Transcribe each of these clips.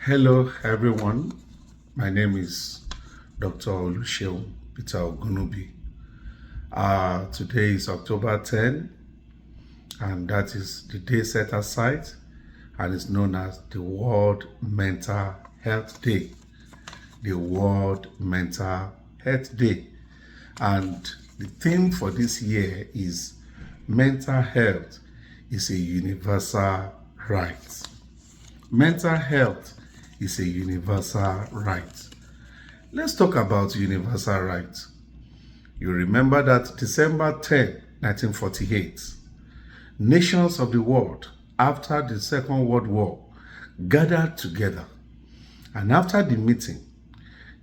Hello, everyone. My name is Dr. Oluseun Peter Ogunubi. Today is October 10, and that is the day set aside and is known as the World Mental Health Day. The World Mental Health Day. And the theme for this year is mental health is a universal right. Mental health is a universal right. Let's talk about universal rights. You remember that December 10, 1948, nations of the world after the Second World War gathered together. And after the meeting,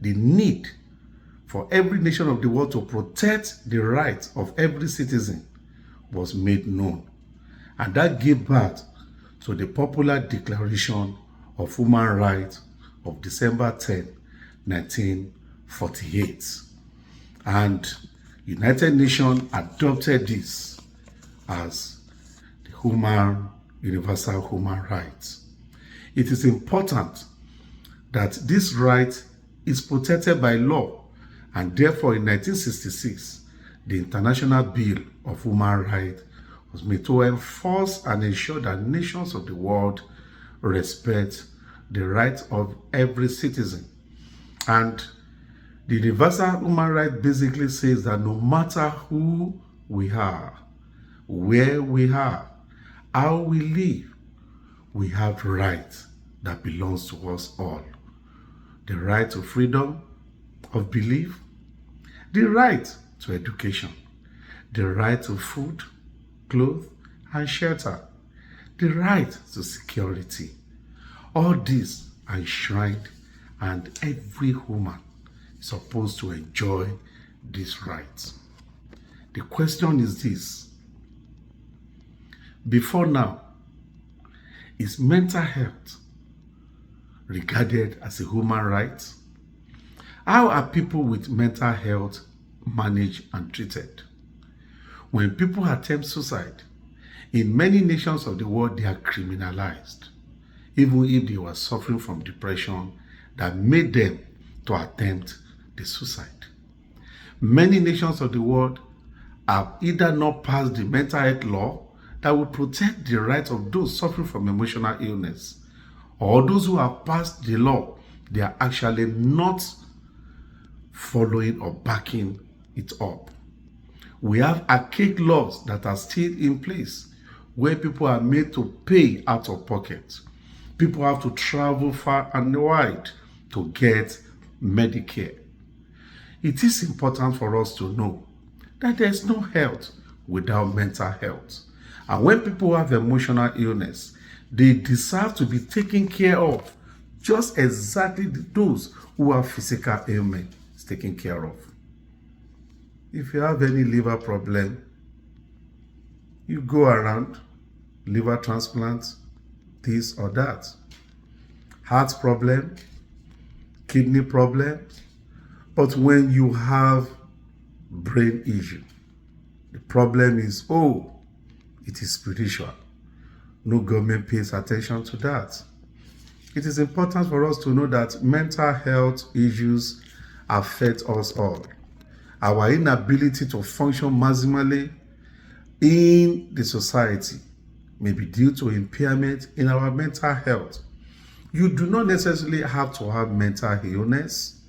the need for every nation of the world to protect the rights of every citizen was made known. And that gave birth to the popular Declaration of Human Rights of December 10, 1948. And United Nations adopted this as the universal human rights. It is important that this right is protected by law, and therefore in 1966, the International Bill of Human Rights was made to enforce and ensure that nations of the world respect the rights of every citizen. And the universal human right basically says that no matter who we are, where we are, how we live, we have rights that belongs to us all. The right to freedom of belief, the right to education, the right to food, clothes, and shelter, the right to security. All these are enshrined, and every human is supposed to enjoy these rights. The question is this: before now, is mental health regarded as a human right? How are people with mental health managed and treated? When people attempt suicide, in many nations of the world, they are criminalized, even if they were suffering from depression that made them to attempt the suicide. Many nations of the world have either not passed the mental health law that will protect the rights of those suffering from emotional illness, or those who have passed the law, they are actually not following or backing it up. We have archaic laws that are still in place where people are made to pay out of pocket. People have to travel far and wide to get Medicare. It is important for us to know that there is no health without mental health. And when people have emotional illness, they deserve to be taken care of just exactly those who have physical ailment is taken care of. If you have any liver problem, you go around, liver transplant, this or that. Heart problem, kidney problem. But when you have brain issue, the problem is, it is spiritual. No government pays attention to that. It is important for us to know that mental health issues affect us all. Our inability to function maximally in the society may be due to impairment in our mental health. You do not necessarily have to have mental illness,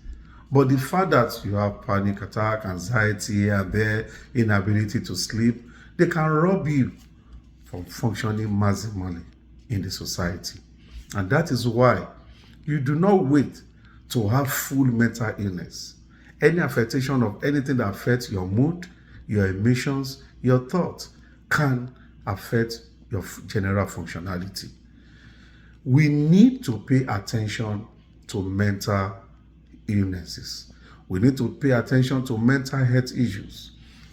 but the fact that you have panic attack, anxiety, and their inability to sleep, they can rob you from functioning maximally in the society. And that is why you do not wait to have full mental illness. Any affectation of anything that affects your mood, your emotions, your thoughts can affect your general functionality. We need to pay attention to mental illnesses. We need to pay attention to mental health issues.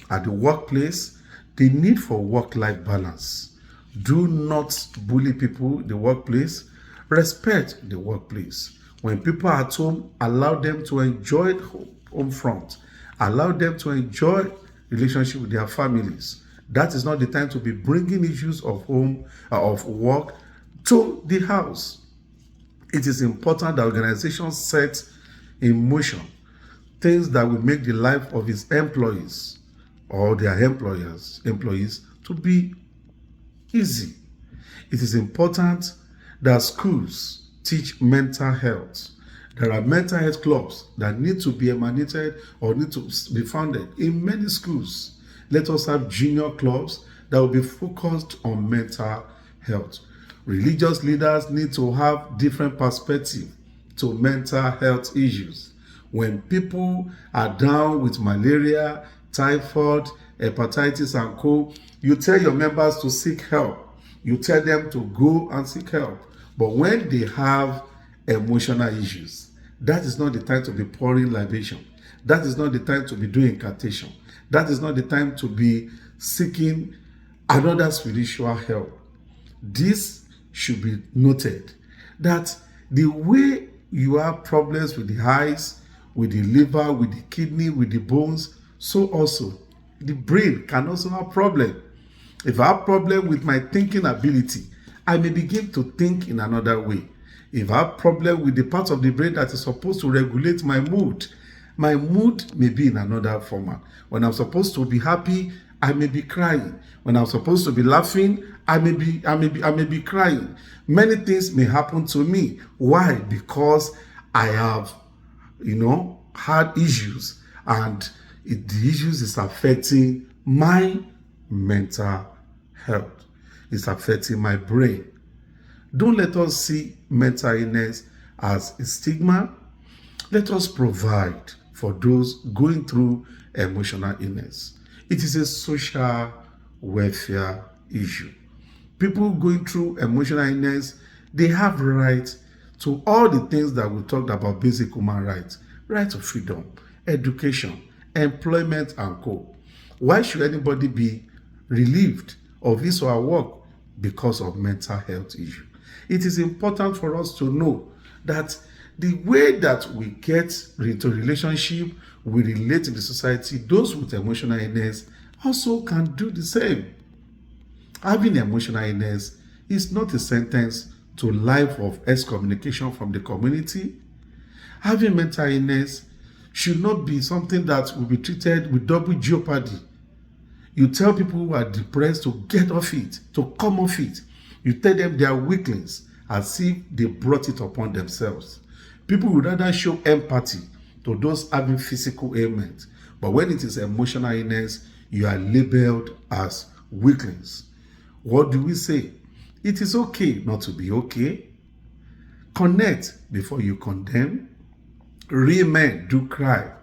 At the workplace, the need for work-life balance. Do not bully people in the workplace. Respect the workplace. When people are at home, allow them to enjoy home front. Allow them to enjoy relationship with their families. That is not the time to be bringing issues of home, of work to the house. It is important that organizations set in motion things that will make the life of its employees or their employees to be easy. It is important that schools teach mental health. There are mental health clubs that need to be emanated or need to be founded in many schools. Let us have junior clubs that will be focused on mental health. Religious leaders need to have different perspective to mental health issues. When people are down with malaria, typhoid, hepatitis, and co, you tell your members to seek help. You tell them to go and seek help. But when they have emotional issues, that is not the time to be pouring libation. That is not the time to be doing incantation. That is not the time to be seeking another spiritual help. This should be noted, that the way you have problems with the eyes, with the liver, with the kidney, with the bones, so also the brain can also have problem. If I have problem with my thinking ability, I may begin to think in another way. If I have problem with the part of the brain that is supposed to regulate my mood may be in another format. When I'm supposed to be happy, I may be crying. When I'm supposed to be laughing, I may be crying. Many things may happen to me. Why? Because I have, had issues, and the issues is affecting my mental health. It's affecting my brain. Don't let us see mental illness as a stigma. Let us provide for those going through emotional illness. It is a social welfare issue. People going through emotional illness, they have right to all the things that we talked about, basic human rights, right to freedom, education, employment, and co. Why should anybody be relieved of his or her work because of mental health issue? It is important for us to know that the way that we get into relationship, we relate in the society, those with emotional illness also can do the same. Having emotional illness is not a sentence to life of excommunication from the community. Having mental illness should not be something that will be treated with double jeopardy. You tell people who are depressed to get off it, to come off it. You tell them they are weaklings as if they brought it upon themselves. People would rather show empathy to those having physical ailments. But when it is emotional illness, you are labeled as weaklings. What do we say? It is okay not to be okay. Connect before you condemn. Real men do cry.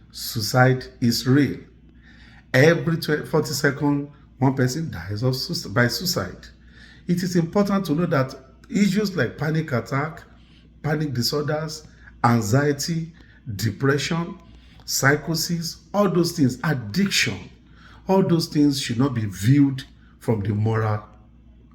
Suicide is real. Every 40 seconds, one person dies by suicide. It is important to know that issues like panic attack, panic disorders, anxiety, depression, psychosis, all those things, addiction, all those things should not be viewed from the moral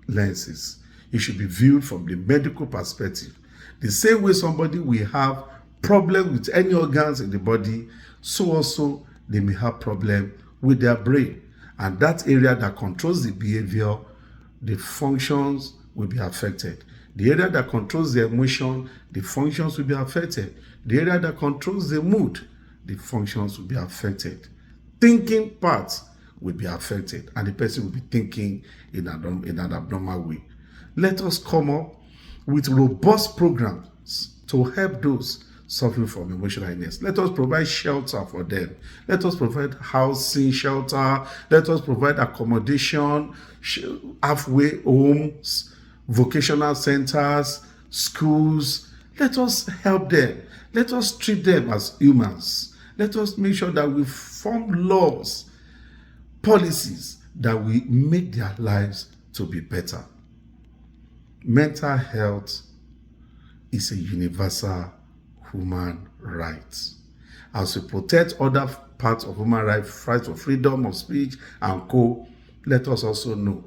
lenses. It should be viewed from the medical perspective. The same way somebody will have problem with any organs in the body, so also they may have problem with their brain. And that area that controls the behavior, the functions will be affected. The area that controls the emotion, the functions will be affected. The area that controls the mood, the functions will be affected. Thinking parts will be affected, and the person will be thinking in an abnormal way. Let us come up with robust programs to help those suffering from emotional illness. Let us provide shelter for them. Let us provide housing, shelter. Let us provide accommodation, halfway homes, vocational centers, schools. Let us help them. Let us treat them as humans. Let us make sure that we form laws, policies that will make their lives to be better. Mental health is a universal human right. As we protect other parts of human rights, rights of freedom of speech and co, let us also know.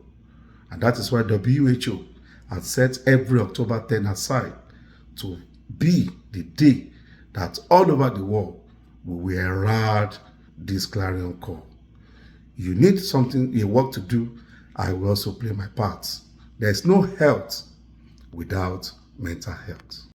And that is why WHO has set every October 10 aside to be the day that all over the world we will herald this clarion call. You need something, a work to do. I will also play my part. There's no health without mental health.